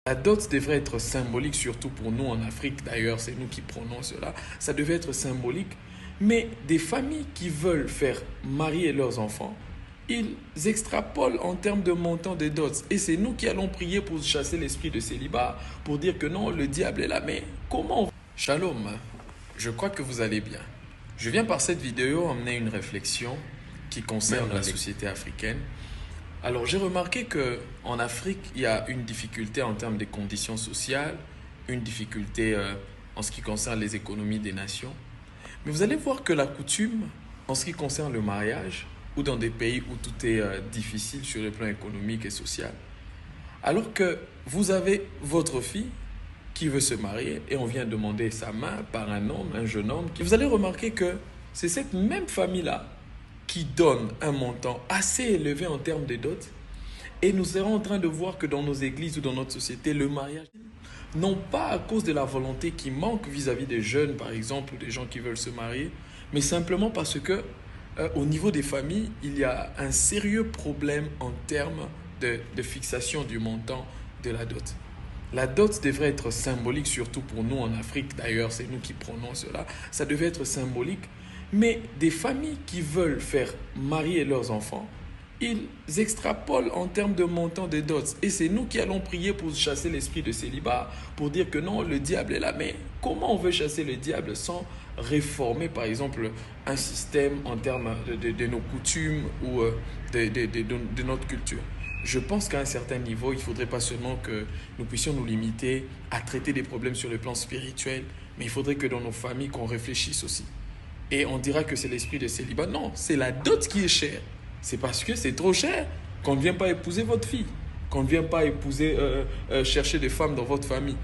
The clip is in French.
La dot devrait être symbolique, surtout pour nous en Afrique, d'ailleurs, c'est nous qui prenons cela. Ça devait être symbolique. Mais des familles qui veulent faire marier leurs enfants, ils extrapolent en termes de montant de dots. Et c'est nous qui allons prier pour chasser l'esprit de célibat, pour dire que non, le diable est là. Mais comment? Shalom, je crois que vous allez bien. Je viens par cette vidéo emmener une réflexion qui concerne la société africaine. Alors j'ai remarqué que en Afrique, il y a une difficulté en termes de conditions sociales, une difficulté en ce qui concerne les économies des nations. Mais vous allez voir que la coutume, en ce qui concerne le mariage, ou dans des pays où tout est difficile sur le plan économique et social, alors que vous avez votre fille qui veut se marier et on vient demander sa main par un homme, un jeune homme, vous allez remarquer que c'est cette même famille-là qui donne un montant assez élevé en termes de dot. Et nous serons en train de voir que dans nos églises ou dans notre société, le mariage, non pas à cause de la volonté qui manque vis-à-vis des jeunes, par exemple, ou des gens qui veulent se marier, mais simplement parce que au niveau des familles, il y a un sérieux problème en termes de fixation du montant de la dot. La dot devrait être symbolique, surtout pour nous en Afrique, d'ailleurs, c'est nous qui prenons cela. Ça devait être symbolique. Mais des familles qui veulent faire marier leurs enfants, ils extrapolent en termes de montant de dots. Et c'est nous qui allons prier pour chasser l'esprit de célibat, pour dire que non, le diable est là. Mais comment on veut chasser le diable sans réformer, par exemple, un système en termes de nos coutumes ou de notre culture? Je pense qu'à un certain niveau, il ne faudrait pas seulement que nous puissions nous limiter à traiter des problèmes sur le plan spirituel, mais il faudrait que dans nos familles, qu'on réfléchisse aussi. Et on dira que c'est l'esprit de célibat. Non, c'est la dot qui est chère. C'est parce que c'est trop cher qu'on ne vient pas épouser votre fille, qu'on ne vient pas épouser, chercher des femmes dans votre famille.